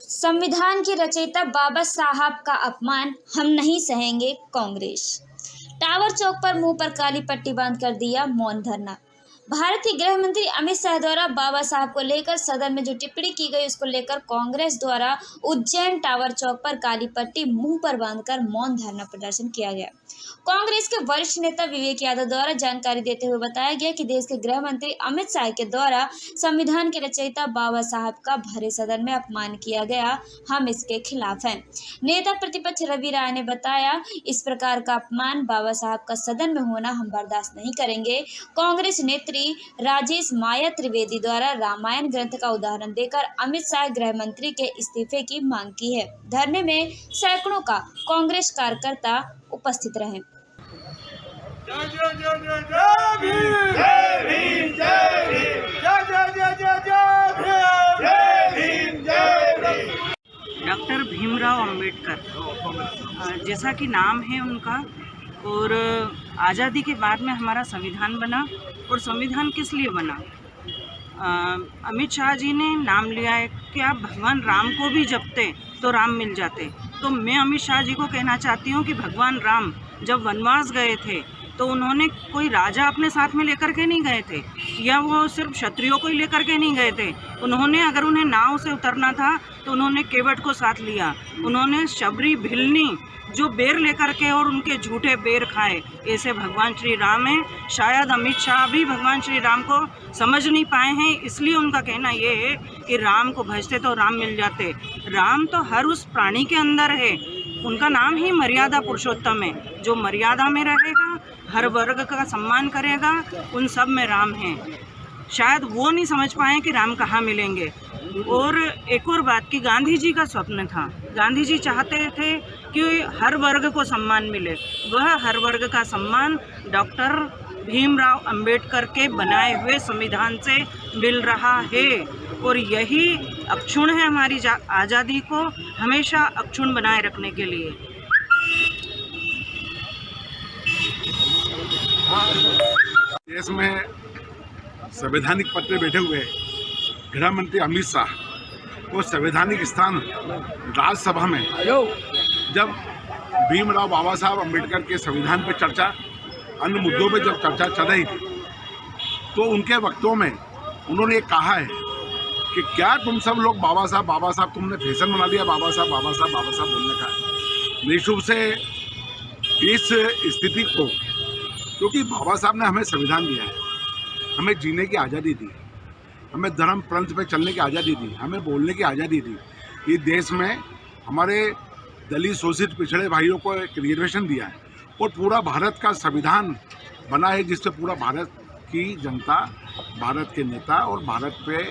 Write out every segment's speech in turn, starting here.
संविधान के रचयिता बाबा साहब का अपमान हम नहीं सहेंगे। कांग्रेस टावर चौक पर मुंह पर काली पट्टी बांध कर दिया मौन धरना। भारतीय गृह मंत्री अमित शाह द्वारा बाबा साहब को लेकर सदन में जो टिप्पणी की गई उसको लेकर कांग्रेस द्वारा उज्जैन टावर चौक पर काली पट्टी मुंह पर बांधकर मौन धरना प्रदर्शन किया गया। कांग्रेस के वरिष्ठ नेता विवेक यादव द्वारा जानकारी देते हुए बताया गया कि देश के गृह मंत्री अमित शाह के द्वारा संविधान के रचयिता बाबा साहब का भरे सदन में अपमान किया गया, हम इसके खिलाफ हैं। नेता प्रतिपक्ष रवि राय ने बताया, इस प्रकार का अपमान बाबा साहब का सदन में होना हम बर्दाश्त नहीं करेंगे। कांग्रेस नेत्री राजेश माया त्रिवेदी द्वारा रामायण ग्रंथ का उदाहरण देकर अमित शाह गृह मंत्री के इस्तीफे की मांग की है। धरने में सैकड़ों का कांग्रेस कार्यकर्ता उपस्थित रहे। डॉक्टर भीमराव अंबेडकर, जैसा कि नाम है उनका, और आज़ादी के बाद में हमारा संविधान बना। और संविधान किस लिए बना? अमित शाह जी ने नाम लिया है कि आप भगवान राम को भी जपते तो राम मिल जाते। तो मैं अमित शाह जी को कहना चाहती हूँ कि भगवान राम जब वनवास गए थे तो उन्होंने कोई राजा अपने साथ में लेकर के नहीं गए थे, या वो सिर्फ क्षत्रियों को ही लेकर के नहीं गए थे। उन्होंने, अगर उन्हें नाव से उतरना था तो उन्होंने केवट को साथ लिया। उन्होंने शबरी भिलनी जो बेर लेकर के और उनके झूठे बेर खाए, ऐसे भगवान श्री राम हैं। शायद अमित शाह भी भगवान श्री राम को समझ नहीं पाए हैं, इसलिए उनका कहना ये है कि राम को भजते तो राम मिल जाते। राम तो हर उस प्राणी के अंदर है, उनका नाम ही मर्यादा पुरुषोत्तम है। जो मर्यादा में रहेगा, हर वर्ग का सम्मान करेगा, उन सब में राम है। शायद वो नहीं समझ पाए कि राम कहाँ मिलेंगे। और एक और बात कि गांधी जी का स्वप्न था, गांधी जी चाहते थे कि हर वर्ग को सम्मान मिले। वह हर वर्ग का सम्मान डॉक्टर भीमराव अंबेडकर के बनाए हुए संविधान से मिल रहा है। और यही अक्षुण्ण है हमारी आज़ादी को हमेशा अक्षुण्ण बनाए रखने के लिए। देश में संवैधानिक पद पे बैठे हुए गृह मंत्री अमित शाह को संवैधानिक स्थान राज्यसभा में जब भीमराव बाबा साहब अम्बेडकर के संविधान पर चर्चा, अन्य मुद्दों पे जब चर्चा चल रही थी, तो उनके वक्तव्यों में उन्होंने कहा है कि क्या तुम सब लोग बाबा साहब तुमने फैशन बना लिया बाबा साहब बोलने का। निश्चित रूप से इस स्थिति को, क्योंकि बाबा साहब ने हमें संविधान दिया है, हमें जीने की आज़ादी दी, हमें धर्म पंथ पे चलने की आज़ादी दी, हमें बोलने की आज़ादी दी। इस देश में हमारे दलित शोषित पिछड़े भाइयों को एक रिजर्वेशन दिया है और पूरा भारत का संविधान बना है जिससे पूरा भारत की जनता, भारत के नेता और भारत पे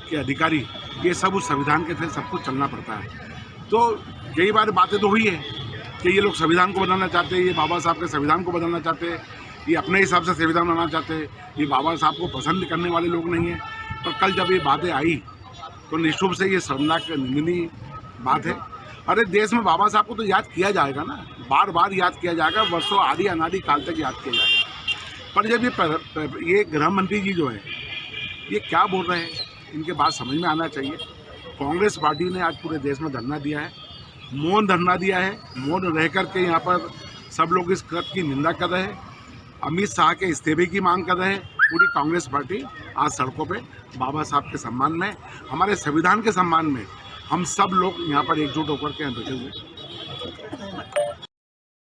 के अधिकारी, ये सब उस संविधान के तहत सबको चलना पड़ता है। तो कई बार बातें तो हुई है कि ये लोग संविधान को बदलना चाहते हैं, ये बाबा साहब के संविधान को बदलना चाहते हैं, ये अपने हिसाब से संविधान बनाना चाहते हैं, ये बाबा साहब को पसंद करने वाले लोग नहीं हैं। पर कल जब ये बातें आई तो निश्चित रूप से ये शर्मनाक निंदनीय बात है। अरे देश में बाबा साहब को तो याद किया जाएगा ना, बार बार याद किया जाएगा, वर्षों आदि अनादि काल तक याद किया जाएगा। पर जब ये गृह मंत्री जी जो है ये क्या बोल रहे हैं, इनके बात समझ में आना चाहिए। कांग्रेस पार्टी ने आज पूरे देश में धरना दिया है, मौन धरना दिया है। मौन रह करके यहाँ पर सब लोग इस कृत्य की निंदा कर रहे हैं, अमित शाह के इस्तीफे की मांग कर रहे हैं। पूरी कांग्रेस पार्टी आज सड़कों पे बाबा साहब के सम्मान में, हमारे संविधान के सम्मान में हम सब लोग यहाँ पर एकजुट होकर के बैठे हुए।